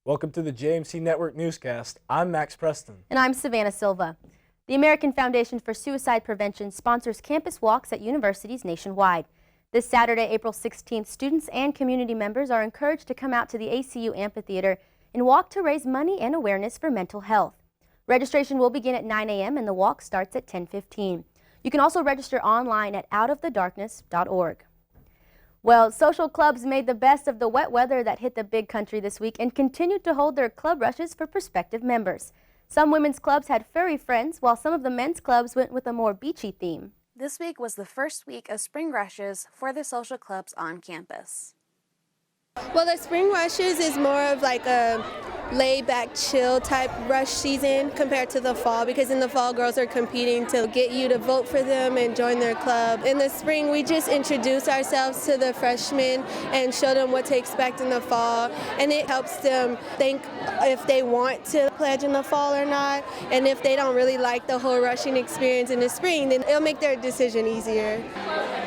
Welcome to the JMC Network Newscast. I'm Max Preston. And I'm Savannah Silva. The American Foundation for Suicide Prevention sponsors campus walks at universities nationwide. This Saturday, April 16th, students and community members are encouraged to come out to the ACU Amphitheater and walk to raise money and awareness for mental health. Registration will begin at 9 a.m. and the walk starts at 10:15. You can also register online at outofthedarkness.org. Well, social clubs made the best of the wet weather that hit the big country this week and continued to hold their club rushes for prospective members. Some women's clubs had furry friends, while some of the men's clubs went with a more beachy theme. This week was the first week of spring rushes for the social clubs on campus. Well, the spring rushes is more of like a laid-back, chill type rush season compared to the fall, because in the fall, girls are competing to get you to vote for them and join their club. In the spring, we just introduce ourselves to the freshmen and show them what to expect in the fall, and it helps them think if they want to pledge in the fall or not, and if they don't really like the whole rushing experience in the spring, then it'll make their decision easier.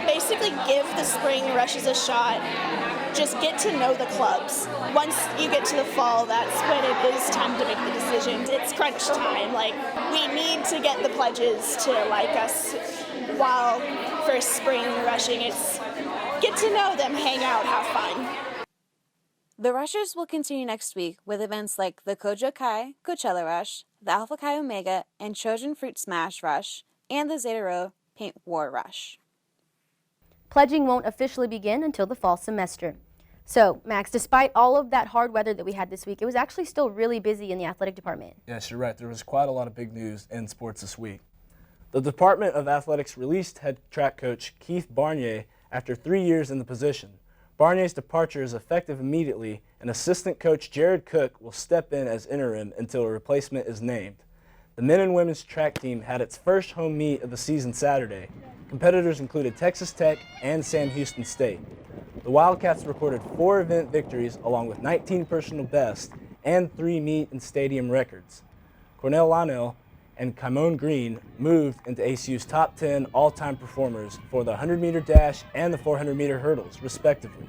Basically give the spring rushes a shot. Just get to know the clubs. Once you get to the fall, that's when it is time to make the decisions. It's crunch time. Like, we need to get the pledges to like us, while for spring rushing, it's get to know them, hang out, have fun. The rushes will continue next week with events like the Kojo Kai Coachella Rush, the Alpha Chi Omega and Trojan Fruit Smash Rush, and the Zeta Rho Paint War Rush. Pledging won't officially begin until the fall semester. So, Max, despite all of that hard weather that we had this week, it was actually still really busy in the athletic department. Yes, you're right. There was quite a lot of big news in sports this week. The Department of Athletics released head track coach Keith Barnier after 3 years in the position. Barnier's departure is effective immediately, and assistant coach Jared Cook will step in as interim until a replacement is named. The men and women's track team had its first home meet of the season Saturday. Competitors included Texas Tech and Sam Houston State. The Wildcats recorded 4 event victories along with 19 personal bests and 3 meet and stadium records. Cornell Lionel and Kimon Green moved into ACU's top 10 all-time performers for the 100-meter dash and the 400-meter hurdles, respectively.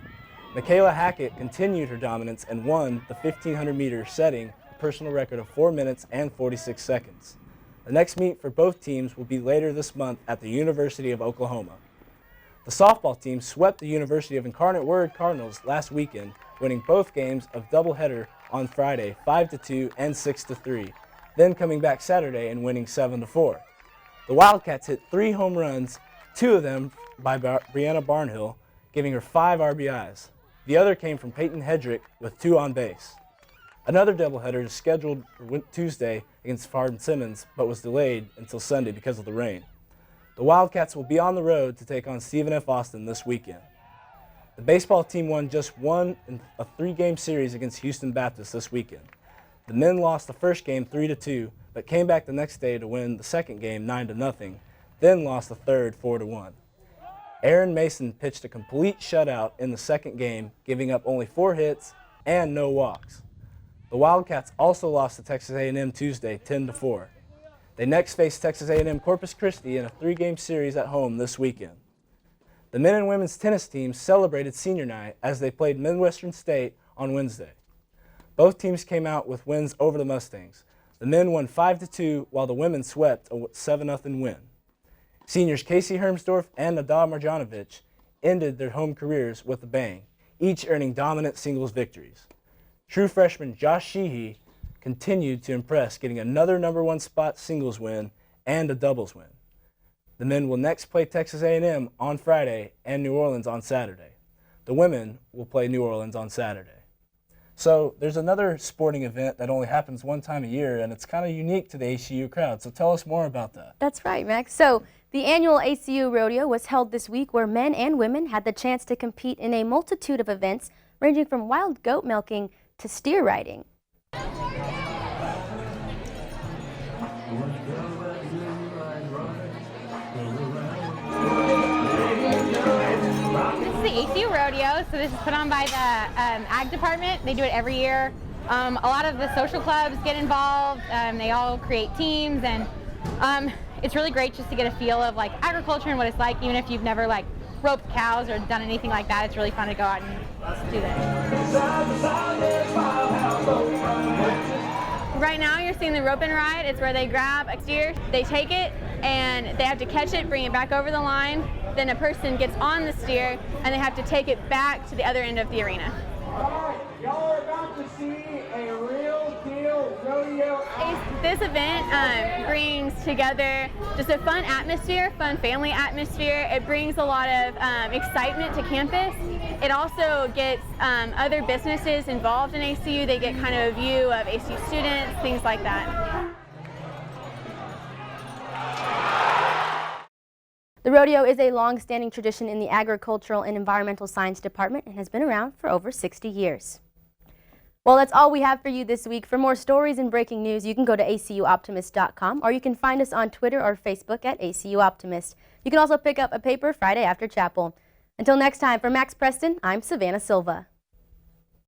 Michaela Hackett continued her dominance and won the 1,500-meter, setting a personal record of 4 minutes and 46 seconds. The next meet for both teams will be later this month at the University of Oklahoma. The softball team swept the University of Incarnate Word Cardinals last weekend, winning both games of doubleheader on Friday 5-2 and 6-3, then coming back Saturday and winning 7-4. The Wildcats hit 3 home runs, 2 of them by Brianna Barnhill, giving her 5 RBIs. The other came from Peyton Hedrick with 2 on base. Another doubleheader is scheduled for Tuesday against Hardin Simmons, but was delayed until Sunday because of the rain. The Wildcats will be on the road to take on Stephen F. Austin this weekend. The baseball team won just one in a 3-game series against Houston Baptist this weekend. The men lost the first game 3-2, but came back the next day to win the second game 9-0, then lost the third 4-1. Aaron Mason pitched a complete shutout in the second game, giving up only 4 hits and no walks. The Wildcats also lost to Texas A&M Tuesday 10-4. They next face Texas A&M Corpus Christi in a 3-game series at home this weekend. The men and women's tennis teams celebrated senior night as they played Midwestern State on Wednesday. Both teams came out with wins over the Mustangs. The men won 5-2 while the women swept a 7-0 win. Seniors Casey Hermsdorf and Nada Marjanovic ended their home careers with a bang, each earning dominant singles victories. True freshman Josh Sheehy continued to impress, getting another #1 spot singles win and a doubles win. The men will next play Texas A&M on Friday and New Orleans on Saturday. The women will play New Orleans on Saturday. So there's another sporting event that only happens one time a year, and it's kind of unique to the ACU crowd. So tell us more about that. That's right, Max. So the annual ACU Rodeo was held this week, where men and women had the chance to compete in a multitude of events ranging from wild goat milking to steer riding. This is the ACU Rodeo, so this is put on by the Ag Department. They do it every year. A lot of the social clubs get involved. They all create teams, and it's really great just to get a feel of like agriculture and what it's like, even if you've never like roped cows or done anything like that. It's really fun to go out and do that. Right now you're seeing the rope and ride. It's where they grab a steer, they take it, and they have to catch it, bring it back over the line. Then a person gets on the steer, and they have to take it back to the other end of the arena. Alright, y'all are about to see a real deal rodeo. This event brings together just a fun atmosphere, fun family atmosphere. It brings a lot of excitement to campus. It also gets other businesses involved in ACU. They get kind of a view of ACU students, things like that. The rodeo is a long-standing tradition in the Agricultural and Environmental Science Department and has been around for over 60 years. Well, that's all we have for you this week. For more stories and breaking news, you can go to acuoptimist.com, or you can find us on Twitter or Facebook at ACU Optimist. You can also pick up a paper Friday after chapel. Until next time, for Max Preston, I'm Savannah Silva.